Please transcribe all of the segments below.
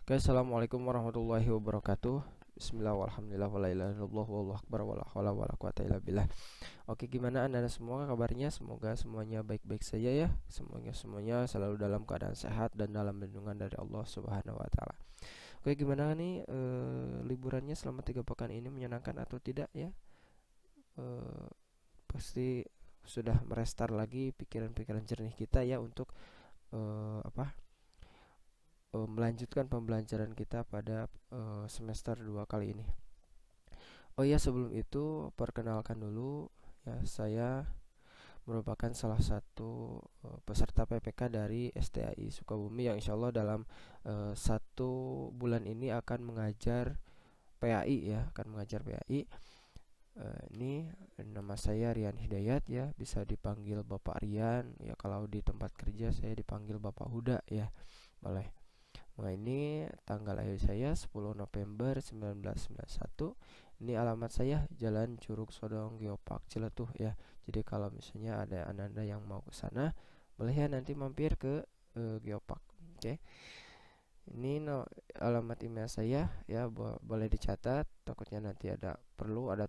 Oke, assalamualaikum warahmatullahi wabarakatuh. Bismillah, walhamdulillah, wala ilaha illallah, wallahu akbar, wala haula wala quwata illa billah. Oke, gimana anda semua kabarnya? Semoga semuanya baik-baik saja ya. Semuanya selalu dalam keadaan sehat dan dalam lindungan dari Allah Subhanahu wa taala. Oke, gimana nih liburannya selama 3 pekan ini, menyenangkan atau tidak ya? Eh, Pasti sudah merestart lagi pikiran-pikiran jernih kita ya untuk melanjutkan pembelajaran kita pada semester 2 kali ini. Oh iya, sebelum itu perkenalkan dulu ya, saya merupakan salah satu peserta PPK dari STAI Sukabumi yang insya Allah dalam 1 bulan ini akan mengajar PAI ya, akan mengajar PAI. Ini nama saya Rian Hidayat ya, bisa dipanggil Bapak Rian ya, kalau di tempat kerja saya dipanggil Bapak Huda ya, boleh. Nah, ini tanggal lahir saya 10 November 1991. Ini alamat saya Jalan Curug Sodong Geopark Ciletuh ya. Jadi kalau misalnya ada anda yang mau ke sana, boleh ya nanti mampir ke Geopark. Oke. Ini alamat email saya ya, boleh dicatat. Takutnya nanti ada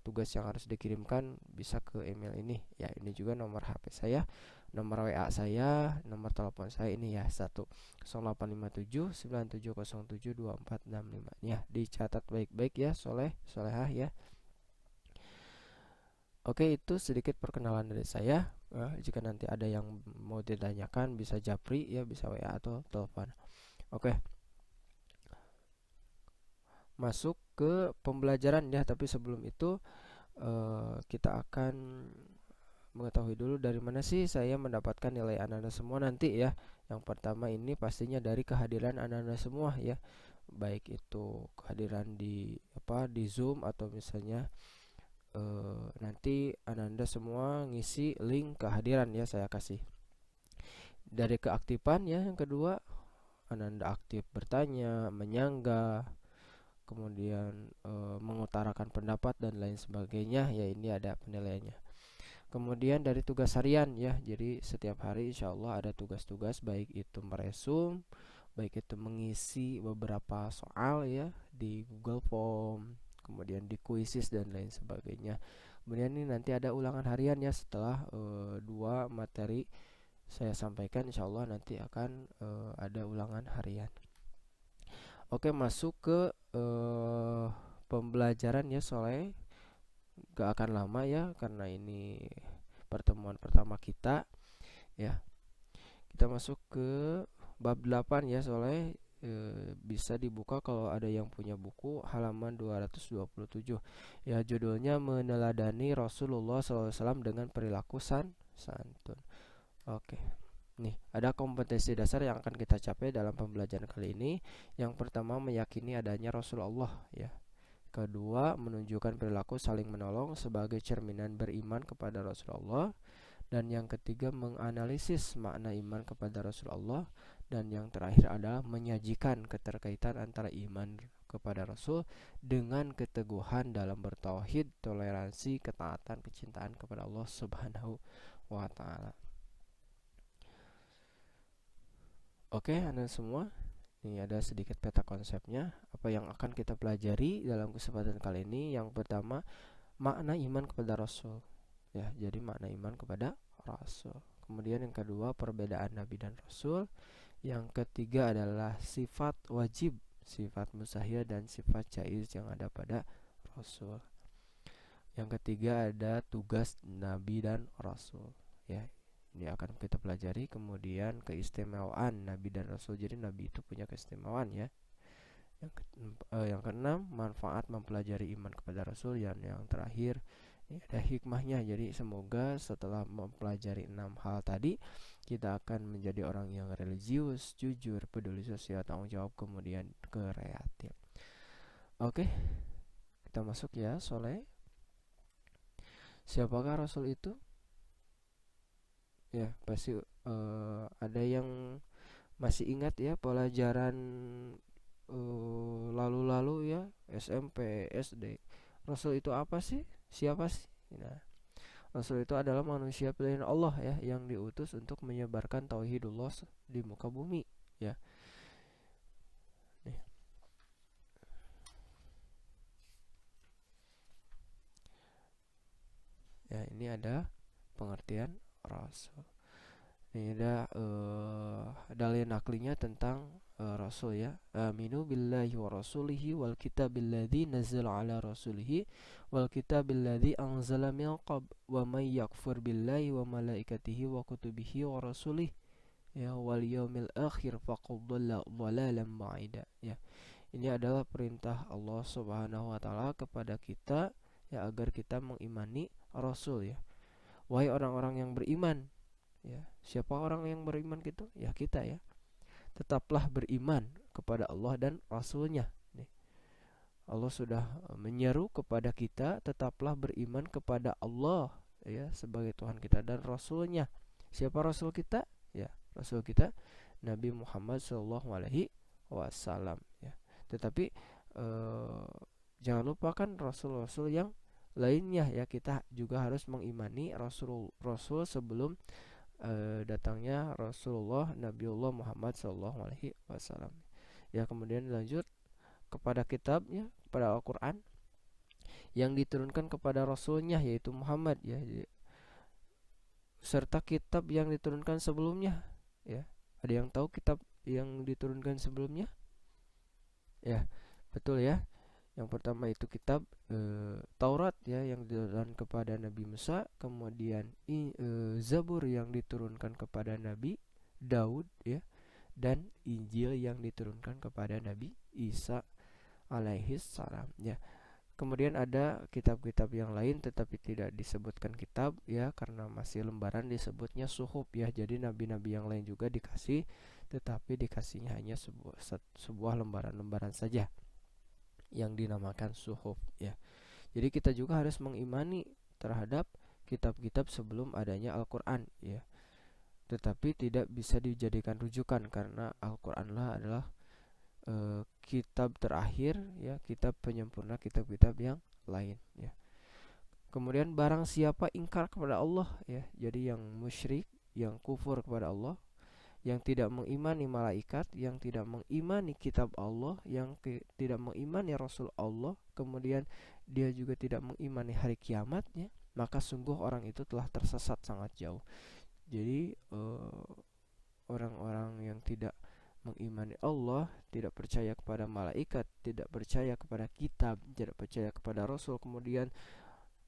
tugas yang harus dikirimkan, bisa ke email ini. Ya, ini juga nomor HP saya, nomor WA saya, nomor telepon saya ini ya, 0857 97072465 ya. Dicatat baik-baik ya, solehah ya. Oke, itu sedikit perkenalan dari saya. Jika nanti ada yang mau ditanyakan, bisa japri ya, bisa WA atau telepon. Oke, masuk ke pembelajaran ya, tapi sebelum itu kita akan mengetahui dulu dari mana sih saya mendapatkan nilai anda semua nanti ya. Yang pertama ini pastinya dari kehadiran anda semua ya, baik itu kehadiran di Zoom atau misalnya nanti anda semua ngisi link kehadiran ya, saya kasih. Dari keaktifan ya, yang kedua, anda aktif bertanya, menyanggah, kemudian mengutarakan pendapat dan lain sebagainya ya, ini ada penilaiannya. Kemudian dari tugas harian ya, jadi setiap hari insya Allah ada tugas-tugas, baik itu meresum, baik itu mengisi beberapa soal ya di Google Form, kemudian di quizzes dan lain sebagainya. Kemudian ini nanti ada ulangan harian ya, setelah 2 materi saya sampaikan, insya Allah nanti akan ada ulangan harian. Oke, masuk ke pembelajaran ya, soalnya gak akan lama ya, karena ini pertemuan pertama kita ya. Kita masuk ke bab 8 ya, soalnya bisa dibuka kalau ada yang punya buku, halaman 227 ya. Judulnya meneladani Rasulullah SAW dengan perilaku santun. Oke, nih ada kompetensi dasar yang akan kita capai dalam pembelajaran kali ini. Yang pertama, meyakini adanya Rasulullah ya. Kedua, menunjukkan perilaku saling menolong sebagai cerminan beriman kepada Rasulullah. Dan yang ketiga, menganalisis makna iman kepada Rasulullah. Dan yang terakhir adalah menyajikan keterkaitan antara iman kepada Rasul dengan keteguhan dalam bertauhid, toleransi, ketaatan, kecintaan kepada Allah Subhanahu wa taala. Oke, Anda semua, ini ada sedikit peta konsepnya apa yang akan kita pelajari dalam kesempatan kali ini. Yang pertama, makna iman kepada Rasul ya, jadi makna iman kepada Rasul. Kemudian yang kedua, perbedaan Nabi dan Rasul. Yang ketiga adalah sifat wajib, sifat mustahil, dan sifat jaiz yang ada pada Rasul. Yang ketiga ada tugas Nabi dan Rasul ya, ini akan kita pelajari. Kemudian keistimewaan Nabi dan Rasul, jadi Nabi itu punya keistimewaan ya. Yang keenam, manfaat mempelajari iman kepada Rasul. Yang terakhir, ini ada hikmahnya. Jadi semoga setelah mempelajari 6 hal tadi, kita akan menjadi orang yang religius, jujur, peduli sosial, tanggung jawab, kemudian kreatif. Oke, kita masuk ya. Soleh, siapakah Rasul itu? Ya, pasti ada yang masih ingat ya pelajaran lalu-lalu ya, SMP, SD. Rasul itu apa sih? Siapa sih? Nah, Rasul itu adalah manusia pilihan Allah ya, yang diutus untuk menyebarkan tauhidullah di muka bumi ya. Nih. ini ada pengertian rasul. Ini ada dalil naklinya tentang rasul ya. Aminu billahi wa rasulihi wal kitabil ladzi nazzala ala rasulihi wal kitabil ladzi anzala min qabl wa may yakfur billahi wa malaikatihi wa kutubihi wa rasulihi ya wal yaumil akhir faqad dhalla dhalalan ba'ida ya. Ini adalah perintah Allah Subhanahu wa taala kepada kita ya, agar kita mengimani rasul ya. Wahai orang-orang yang beriman ya. Siapa orang yang beriman gitu? Ya kita ya. Tetaplah beriman kepada Allah dan rasulnya nih. Allah sudah menyeru kepada kita, tetaplah beriman kepada Allah ya sebagai Tuhan kita dan rasulnya. Siapa rasul kita? Ya, rasul kita Nabi Muhammad SAW ya. Tetapi jangan lupakan rasul-rasul yang lainnya ya. Kita juga harus mengimani rasul sebelum datangnya Rasulullah Nabiullah Muhammad SAW ya. Kemudian lanjut kepada kitabnya, kepada Al-Quran yang diturunkan kepada rasulnya yaitu Muhammad ya, serta kitab yang diturunkan sebelumnya ya. Ada yang tahu kitab yang diturunkan sebelumnya? Ya, betul ya. Yang pertama itu kitab Taurat ya, yang diturunkan kepada Nabi Musa. Kemudian Zabur yang diturunkan kepada Nabi Daud ya. Dan Injil yang diturunkan kepada Nabi Isa alaihi salam ya. Kemudian ada kitab-kitab yang lain tetapi tidak disebutkan kitab ya, karena masih lembaran disebutnya suhuf ya. Jadi nabi-nabi yang lain juga dikasih, tetapi dikasihnya hanya sebuah lembaran-lembaran saja yang dinamakan suhuf ya. Jadi kita juga harus mengimani terhadap kitab-kitab sebelum adanya Al-Quran ya. Tetapi tidak bisa dijadikan rujukan karena Al-Quranlah adalah kitab terakhir ya, kitab penyempurna kitab-kitab yang lain ya. Kemudian barang siapa ingkar kepada Allah ya, jadi yang musyrik, yang kufur kepada Allah, yang tidak mengimani malaikat, yang tidak mengimani kitab Allah, yang tidak mengimani Rasul Allah, kemudian dia juga tidak mengimani hari kiamat ya, maka sungguh orang itu telah tersesat sangat jauh. Jadi orang-orang yang tidak mengimani Allah, tidak percaya kepada malaikat, tidak percaya kepada kitab, tidak percaya kepada Rasul, kemudian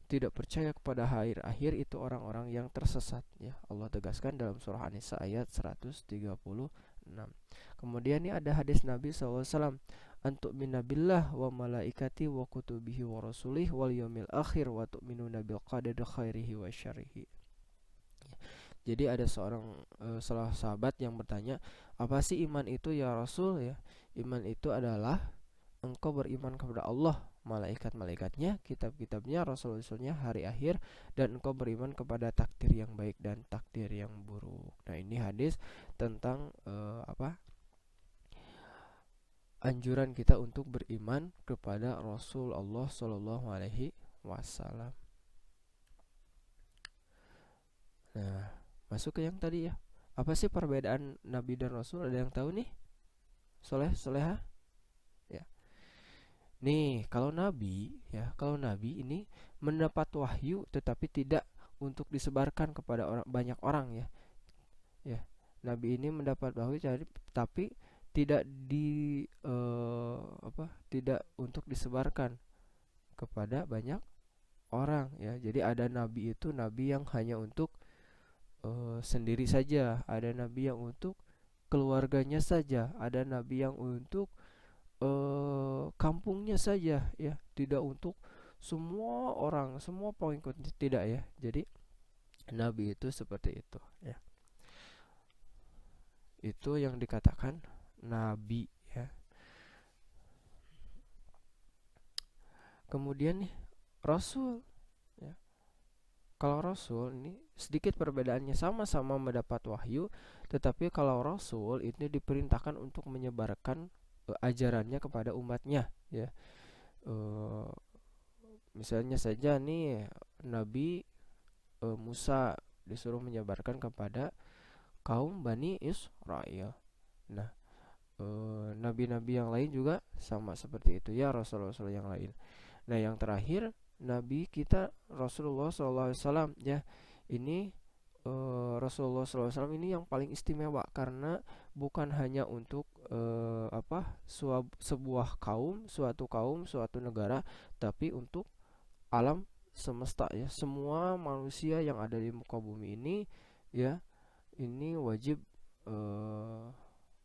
tidak percaya kepada hari akhir, itu orang-orang yang tersesat ya. Allah tegaskan dalam surah An-Nisa ayat 136. Kemudian ini ada hadis Nabi SAW, antu'mina billah wa malaikati wa kutubihi wa rasulih wal yaumil akhir wa tu'minuna bil qadari khairihi wa syarrihi. Jadi ada salah sahabat yang bertanya, apa sih iman itu ya Rasul ya? Iman itu adalah engkau beriman kepada Allah, malaikat-malaikatnya, kitab-kitabnya, rasul-rasulnya, hari akhir, dan engkau beriman kepada takdir yang baik dan takdir yang buruk. Nah, ini hadis tentang anjuran kita untuk beriman kepada Rasul Allah Shallallahu Alaihi Wasallam. Nah, masuk ke yang tadi ya. Apa sih perbedaan Nabi dan Rasul? Ada yang tahu nih? Soleha? Ya. Nih, kalau Nabi ini mendapat wahyu tetapi tidak untuk disebarkan kepada banyak orang ya. Ya. Nabi ini mendapat wahyu tapi tidak tidak untuk disebarkan kepada banyak orang ya. Jadi ada nabi itu nabi yang hanya untuk sendiri saja, ada nabi yang untuk keluarganya saja, ada nabi yang untuk kampungnya saja ya, tidak untuk semua orang, semua pengikutnya, tidak ya. Jadi nabi itu seperti itu ya. Itu yang dikatakan nabi ya. Kemudian nih Rasul ya. Kalau Rasul ini sedikit perbedaannya, sama-sama mendapat wahyu, tetapi kalau Rasul ini diperintahkan untuk menyebarkan ajarannya kepada umatnya ya. Misalnya saja nih Nabi Musa disuruh menyebarkan kepada kaum Bani Israel. Nah, nabi-nabi yang lain juga sama seperti itu ya, rasul-rasul yang lain. Nah, yang terakhir Nabi kita Rasulullah SAW ya. Ini Rasulullah SAW ini yang paling istimewa karena bukan hanya untuk sebuah kaum, suatu negara, tapi untuk alam semesta ya. Semua manusia yang ada di muka bumi ini ya, ini wajib eh,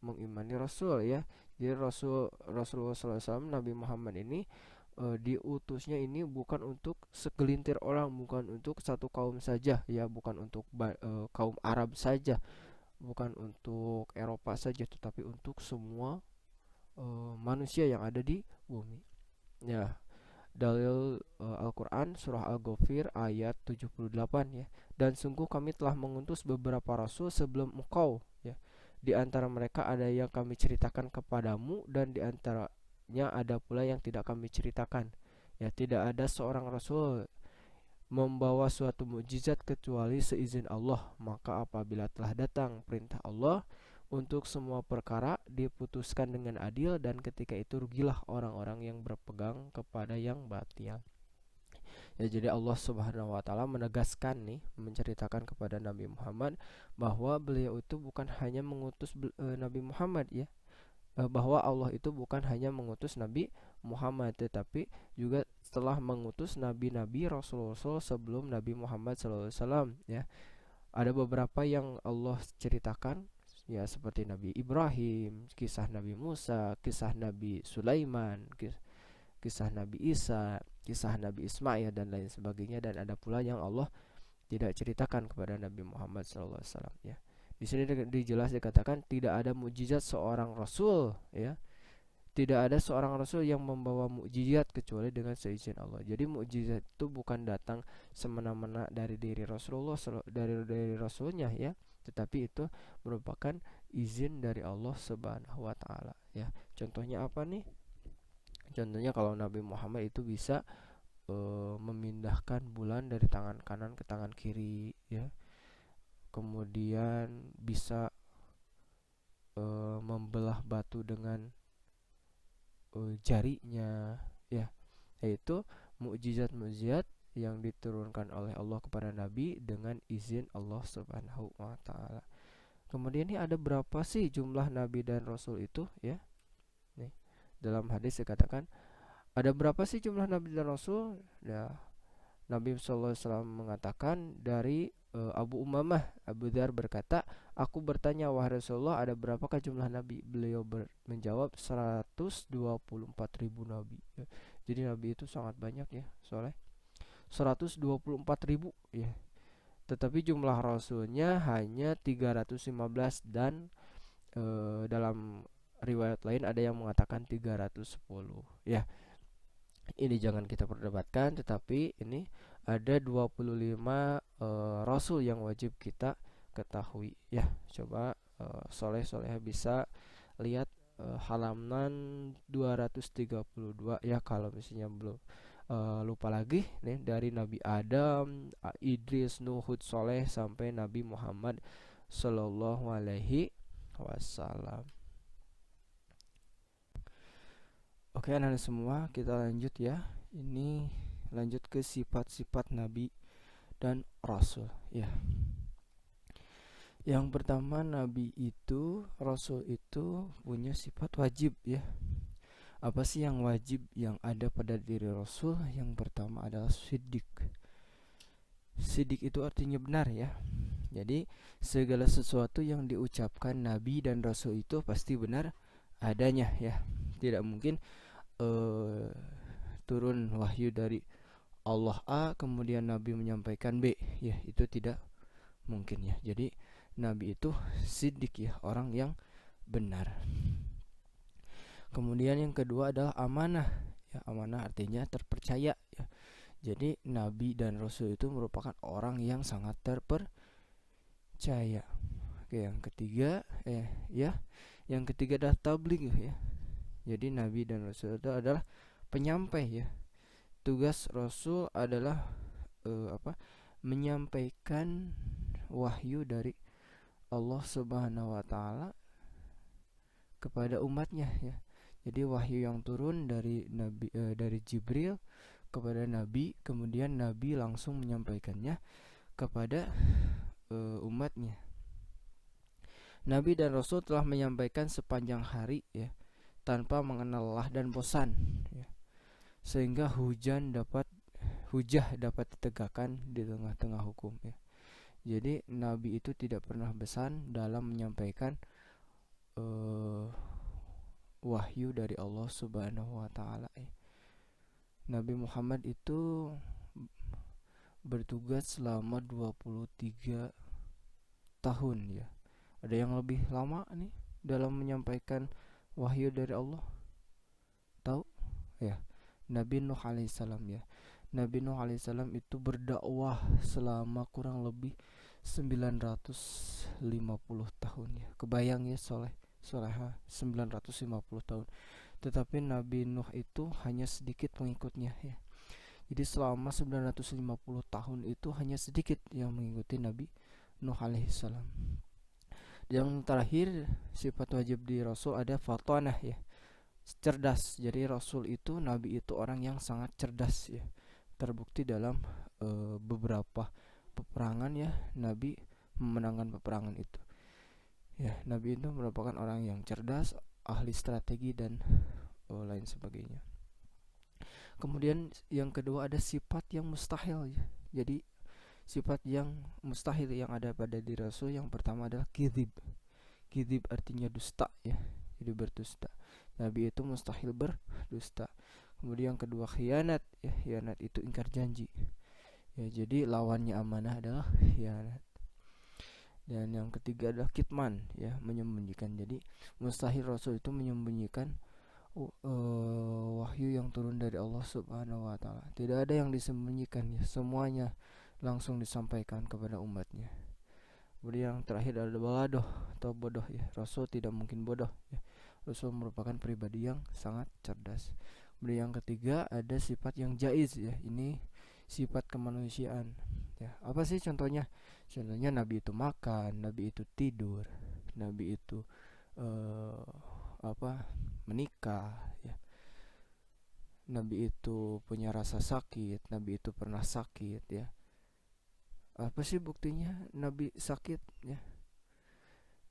mengimani Rasul ya. Jadi Rasulullah SAW Nabi Muhammad ini diutusnya ini bukan untuk segelintir orang, bukan untuk satu kaum saja ya, bukan untuk kaum Arab saja, bukan untuk Eropa saja, tetapi untuk semua manusia yang ada di bumi. Ya, dalil Al-Qur'an surah Al-Ghafir ayat 78 ya. Dan sungguh kami telah mengutus beberapa rasul sebelum engkau ya. Di antara mereka ada yang kami ceritakan kepadamu dan di antaranya ada pula yang tidak kami ceritakan. Ya, tidak ada seorang rasul membawa suatu mukjizat kecuali seizin Allah. Maka apabila telah datang perintah Allah untuk semua perkara diputuskan dengan adil, dan ketika itu rugilah orang-orang yang berpegang kepada yang batil. Ya, jadi Allah Subhanahu wa taala menegaskan nih, menceritakan kepada Nabi Muhammad bahwa beliau itu bukan hanya mengutus Nabi Muhammad ya, bahwa Allah itu bukan hanya mengutus Nabi Muhammad, tetapi juga telah mengutus nabi-nabi, rasul-rasul sebelum Nabi Muhammad SAW ya. Ada beberapa yang Allah ceritakan ya, seperti Nabi Ibrahim, kisah Nabi Musa, kisah Nabi Sulaiman, kisah Nabi Isa, kisah Nabi Ismail dan lain sebagainya. Dan ada pula yang Allah tidak ceritakan kepada Nabi Muhammad SAW ya. Di sini dijelas dikatakan tidak ada mukjizat seorang rasul ya. Tidak ada seorang rasul yang membawa mukjizat kecuali dengan seizin Allah. Jadi mukjizat itu bukan datang semena-mena dari diri Rasulullah, dari rasulnya ya, tetapi itu merupakan izin dari Allah Subhanahu wa taala ya. Contohnya apa nih? Contohnya kalau Nabi Muhammad itu bisa memindahkan bulan dari tangan kanan ke tangan kiri ya. Kemudian bisa membelah batu dengan jarinya ya. Yaitu mukjizat-mukjizat yang diturunkan oleh Allah kepada Nabi dengan izin Allah Subhanahu wa taala. Kemudian ini ada berapa sih jumlah nabi dan rasul itu ya? Nih, dalam hadis dikatakan ada berapa sih jumlah nabi dan rasul? Ya, Nabi sallallahu alaihi wasallam mengatakan dari Abu Umamah, Abu Dzar berkata, "Aku bertanya, wahai Rasulullah, ada berapakah jumlah nabi?" Beliau menjawab 124.000 nabi. Ya. Jadi nabi itu sangat banyak ya, soalnya 124.000 ya. Tetapi jumlah rasulnya hanya 315, dan dalam riwayat lain ada yang mengatakan 310 ya. Ini jangan kita perdebatkan, tetapi ini ada 25 rasul yang wajib kita ketahui ya. Coba soleh-soleh bisa lihat halaman 232 ya, kalau misalnya belum lupa lagi nih, dari Nabi Adam, Idris, Nuh, Hud, Soleh sampai Nabi Muhammad Sallallahu Alaihi Wasallam. Oke, anak-anak semua, kita lanjut ya. Ini lanjut ke sifat-sifat Nabi dan Rasul ya. Yang pertama, Nabi itu, Rasul itu punya sifat wajib ya. Apa sih yang wajib yang ada pada diri Rasul? Yang pertama adalah siddiq. Siddiq itu artinya benar ya. Jadi segala sesuatu yang diucapkan Nabi dan Rasul itu pasti benar adanya ya. Tidak mungkin turun wahyu dari Allah A kemudian Nabi menyampaikan B ya, itu tidak mungkin ya. Jadi Nabi itu siddiq ya, orang yang benar. Kemudian yang kedua adalah amanah ya. Amanah artinya terpercaya ya. Jadi Nabi dan Rasul itu merupakan orang yang sangat terpercaya. Oke, yang ketiga yang ketiga adalah tabligh ya. Jadi Nabi dan Rasul itu adalah penyampai ya. Tugas Rasul adalah menyampaikan wahyu dari Allah Subhanahu wa taala kepada umatnya ya. Jadi wahyu yang turun dari dari Jibril kepada Nabi, kemudian Nabi langsung menyampaikannya kepada umatnya. Nabi dan Rasul telah menyampaikan sepanjang hari ya, tanpa mengenal lelah dan bosan ya, sehingga hujah dapat ditegakkan di tengah-tengah hukum ya. Jadi Nabi itu tidak pernah bosan dalam menyampaikan wahyu dari Allah Subhanahu wa taala ya. Nabi Muhammad itu bertugas selama 23 tahun ya. Ada yang lebih lama nih dalam menyampaikan wahyu dari Allah? Tahu? Ya, Nabi Nuh alaihissalam ya. Nabi Nuh alaihissalam itu berdakwah selama kurang lebih 950 tahun ya. Kebayang ya soleha 950 tahun. Tetapi Nabi Nuh itu hanya sedikit pengikutnya ya. Jadi selama 950 tahun itu hanya sedikit yang mengikuti Nabi Nuh alaihissalam. Yang terakhir, sifat wajib di Rasul ada fatanah ya, cerdas. Jadi Rasul itu, Nabi itu orang yang sangat cerdas ya. Terbukti dalam beberapa peperangan ya, Nabi memenangkan peperangan itu. Ya, Nabi itu merupakan orang yang cerdas, ahli strategi dan lain sebagainya. Kemudian yang kedua ada sifat yang mustahil ya. Jadi sifat yang mustahil yang ada pada diri Rasul yang pertama adalah kizib. Kizib artinya dusta ya. Jadi berdusta. Nabi itu mustahil berdusta. Kemudian yang kedua khianat ya. Khianat itu ingkar janji. Ya, jadi lawannya amanah adalah khianat. Dan yang ketiga adalah kitman ya, menyembunyikan. Jadi mustahil Rasul itu menyembunyikan wahyu yang turun dari Allah Subhanahu wa taala. Tidak ada yang disembunyikan ya, semuanya langsung disampaikan kepada umatnya. Kemudian yang terakhir adalah baladoh atau bodoh ya. Rasul tidak mungkin bodoh ya. Rasul merupakan pribadi yang sangat cerdas. Kemudian yang ketiga ada sifat yang jaiz ya. Ini sifat kemanusiaan ya. Apa sih contohnya? Contohnya Nabi itu makan, Nabi itu tidur, Nabi itu menikah ya. Nabi itu punya rasa sakit, Nabi itu pernah sakit ya. Apa sih buktinya Nabi sakit ya?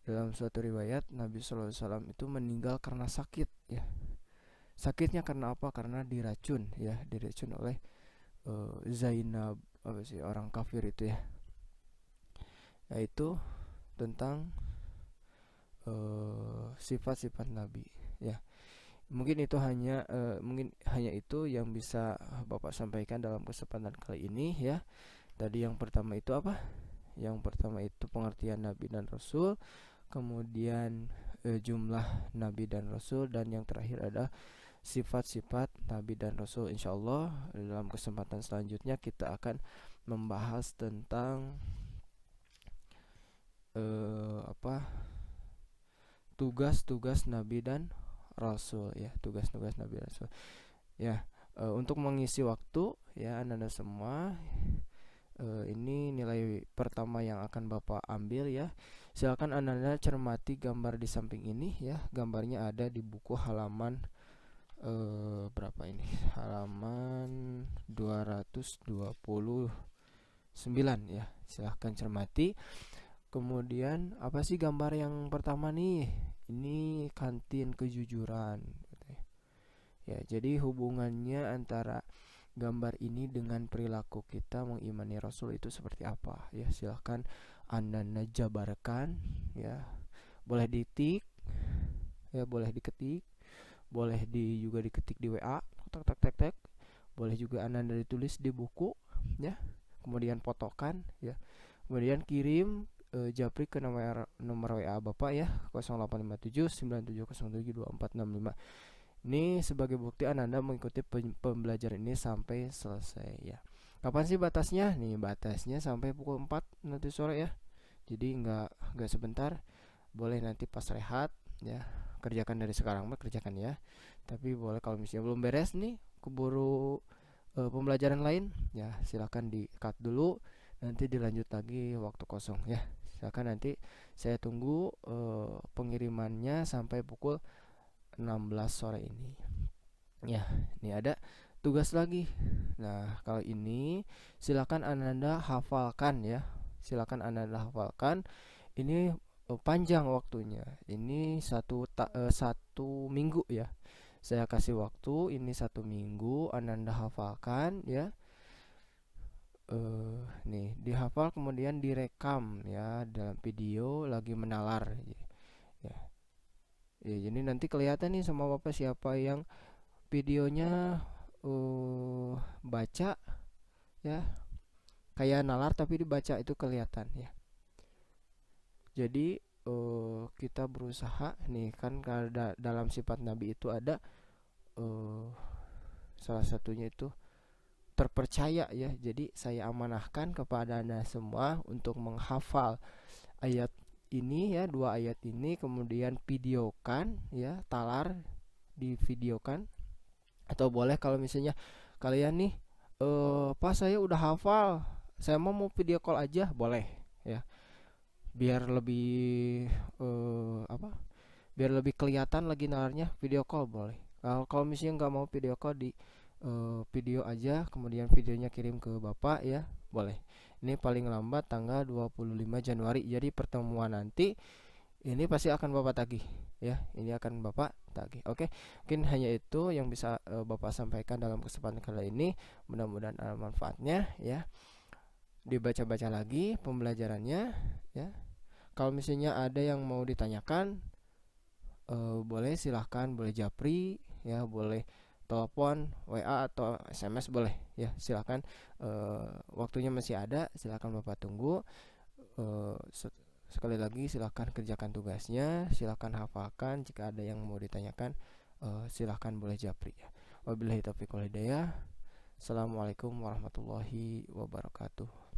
Dalam suatu riwayat Nabi SAW itu meninggal karena sakit ya. Sakitnya karena apa? Karena diracun ya, diracun oleh Zainab, orang kafir itu ya. Yaitu tentang sifat-sifat Nabi ya. Mungkin itu hanya itu yang bisa Bapak sampaikan dalam kesempatan kali ini ya. Tadi yang pertama itu apa? Yang pertama itu pengertian Nabi dan Rasul, kemudian jumlah Nabi dan Rasul, dan yang terakhir ada sifat-sifat Nabi dan Rasul. Insyaallah dalam kesempatan selanjutnya kita akan membahas tentang tugas-tugas Nabi dan Rasul ya, tugas-tugas Nabi dan Rasul. Ya, untuk mengisi waktu ya Anda semua, ini nilai pertama yang akan Bapak ambil ya. Silakan Anda cermati gambar di samping ini ya. Gambarnya ada di buku halaman berapa ini? Halaman 229 ya. Silahkan cermati. Kemudian apa sih gambar yang pertama nih? Ini kantin kejujuran. Ya, jadi hubungannya antara gambar ini dengan perilaku kita mengimani Rasul itu seperti apa? Ya, silahkan Anda jabarkan ya. Boleh diketik ya, boleh diketik, boleh juga diketik di WA, tek. Boleh juga Anda ditulis di buku ya. Kemudian fotokan ya. Kemudian kirim japri ke nomor WA Bapak ya, 085797072465. Ini sebagai bukti Anda mengikuti pembelajaran ini sampai selesai ya. Kapan sih batasnya? Nih batasnya sampai pukul 4 nanti sore ya. Jadi nggak sebentar. Boleh nanti pas rehat ya. Kerjakan dari sekarang mah kerjakan ya. Tapi boleh kalau misalnya belum beres nih, keburu pembelajaran lain ya, silakan di-cut dulu. Nanti dilanjut lagi waktu kosong ya. Silakan nanti saya tunggu pengirimannya sampai pukul 16 sore ini. Ya, ini ada tugas lagi. Nah, kali ini silakan Ananda hafalkan ya. Silakan Ananda hafalkan. Ini panjang waktunya. Ini satu minggu ya. Saya kasih waktu ini 1 minggu. Ananda hafalkan ya. Nih dihafal kemudian direkam ya dalam video lagi menalar ya. Ya, jadi nanti kelihatan nih sama Bapak siapa yang videonya baca ya, kayak nalar tapi dibaca itu kelihatan ya. Jadi kita berusaha nih kan, dalam sifat Nabi itu ada salah satunya itu terpercaya ya. Jadi saya amanahkan kepada Anda semua untuk menghafal ayat ini ya, 2 ayat ini, kemudian videokan ya, talar di videokan. Atau boleh kalau misalnya kalian nih pas saya udah hafal, saya mau video call aja boleh ya, biar lebih apa, biar lebih kelihatan lagi nalarnya, video call boleh. Kalau misalnya nggak mau video call, di video aja kemudian videonya kirim ke Bapak ya, boleh. Ini paling lambat tanggal 25 Januari. Jadi pertemuan nanti ini pasti akan Bapak tagih ya. Ini akan Bapak tagih. Oke. Mungkin hanya itu yang bisa Bapak sampaikan dalam kesempatan kali ini. Mudah-mudahan ada manfaatnya ya. Dibaca-baca lagi pembelajarannya ya. Kalau misalnya ada yang mau ditanyakan, boleh silahkan, boleh japri ya, boleh telepon, WA atau SMS boleh ya, silahkan. Waktunya masih ada, silahkan Bapak tunggu. Eh, Sekali lagi silahkan kerjakan tugasnya, silahkan hafalkan. Jika ada yang mau ditanyakan, silahkan boleh japri ya. Wabillahi taufiq wal hidayah. Assalamualaikum warahmatullahi wabarakatuh.